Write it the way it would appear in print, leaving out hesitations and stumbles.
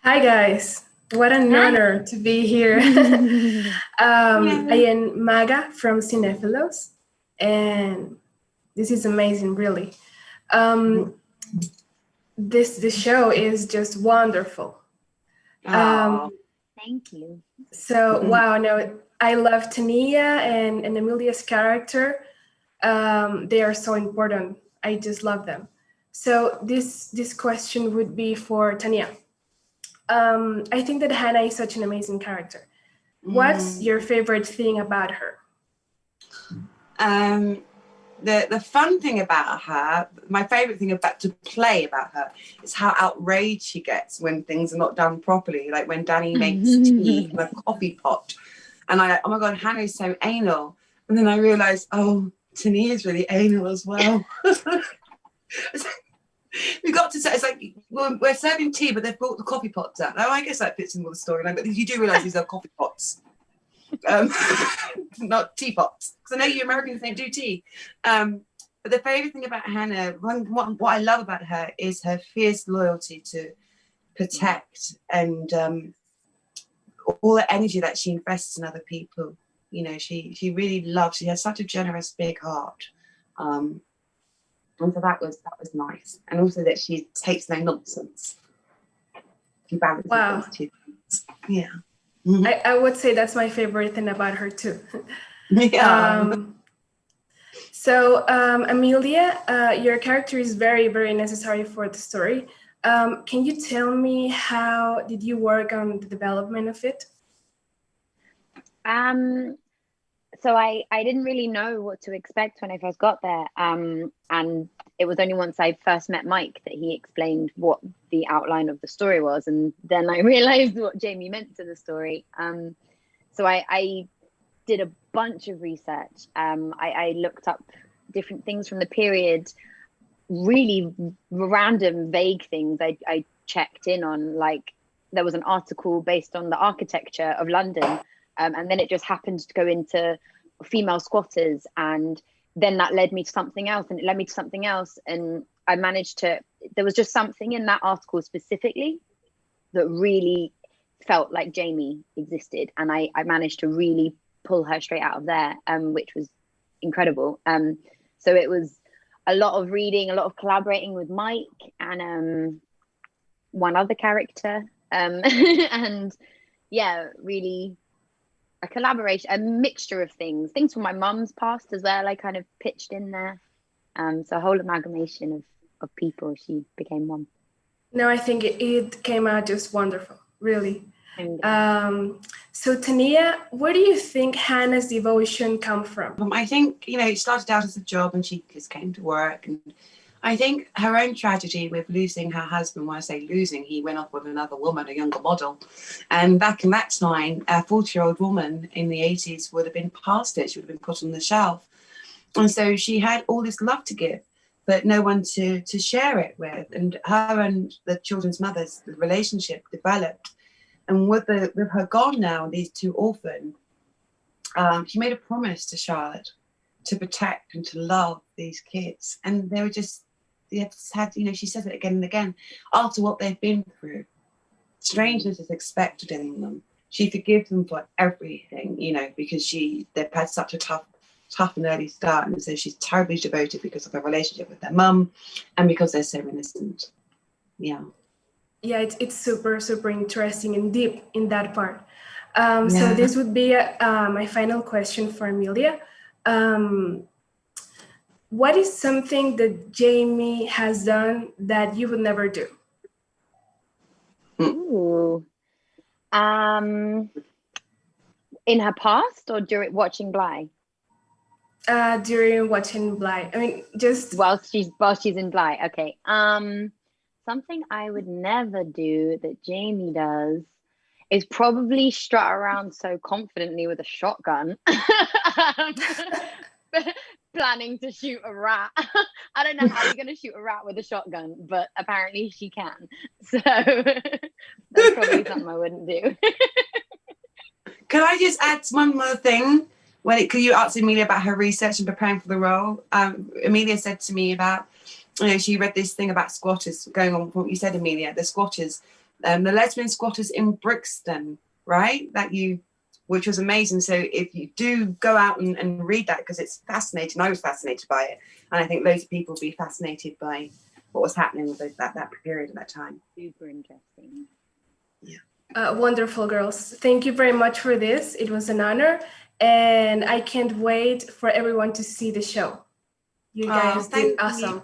Hi guys, what an Hi. honor to be here. I Yay. am Maga from Cinéfilos, and this is amazing, really. This show is just wonderful. Oh, thank you. So wow, no, I love Tania and Amelia's character. They are so important. I just love them. So this question would be for Tania. I think that Hannah is such an amazing character. What's your favorite thing about her? The fun thing about her, my favorite thing to play about her, is how outraged she gets when things are not done properly. Like when Danny makes tea in a coffee pot, and I, oh my god, Hannah is so anal. And then I realised, oh, Tania is really anal as well. We got to say, it's like we're serving tea, but they've brought the coffee pots out. Oh, I guess that fits in with the storyline. But you do realise these are coffee pots, not teapots. Because I know you Americans don't do tea. But the favourite thing about Hannah, what I love about her, is her fierce loyalty to protect and all the energy that she invests in other people. You know, she really loves. She has such a generous, big heart. And so that was nice, and also that she takes no nonsense. She balances those two things. Yeah, I would say that's my favorite thing about her too. Yeah. So Amelia, your character is very, very necessary for the story. Can you tell me how did you work on the development of it? So I didn't really know what to expect when I first got there. And it was only once I first met Mike that he explained what the outline of the story was. And then I realized what Jamie meant to the story. So I did a bunch of research. I looked up different things from the period, really random, vague things I checked in on. Like there was an article based on the architecture of London. And then it just happened to go into female squatters, and then that led me to something else, and it led me to something else, and I managed to, there was just something in that article specifically that really felt like Jamie existed, and I managed to really pull her straight out of there, which was incredible. So it was a lot of reading, a lot of collaborating with Mike and one other character, and yeah, really a collaboration, a mixture of things from my mum's past as well. I kind of pitched in there. So a whole amalgamation of people. She became one. No, I think it came out just wonderful, really. So Tania, where do you think Hannah's devotion come from? I think, you know, it started out as a job and she just came to work, and I think her own tragedy with losing her husband, when I say losing, he went off with another woman, a younger model. And back in that time, a 40-year-old woman in the 80s would have been past it. She would have been put on the shelf. And so she had all this love to give, but no one to share it with. And her and the children's mother's relationship developed. And with her gone now, these two orphans, she made a promise to Charlotte to protect and to love these kids. And they were just, they had, you know, she says it again and again, after what they've been through, strangeness is expected in them. She forgives them for everything, you know, because they've had such a tough and early start. And so she's terribly devoted because of her relationship with their mum and because they're so innocent. Yeah. Yeah, it's super, super interesting and deep in that part. So this would be my final question for Amelia. What is something that Jamie has done that you would never do? Ooh. In her past or during watching Bly? During watching Bly. I mean, just while she's in Bly. Okay. Something I would never do that Jamie does is probably strut around so confidently with a shotgun. Planning to shoot a rat. I don't know how you're going to shoot a rat with a shotgun, but apparently she can. So that's probably something I wouldn't do. Can I just add one more thing? Could you ask Amelia about her research and preparing for the role? Amelia said to me about, you know, she read this thing about squatters, going on from what you said, Amelia, the squatters the lesbian squatters in Brixton, right? Which was amazing. So if you do go out and read that, because it's fascinating. I was fascinated by it. And I think loads of people will be fascinated by what was happening with that period at that time. Super interesting. Yeah. Wonderful, girls. Thank you very much for this. It was an honor. And I can't wait for everyone to see the show. You guys did awesome.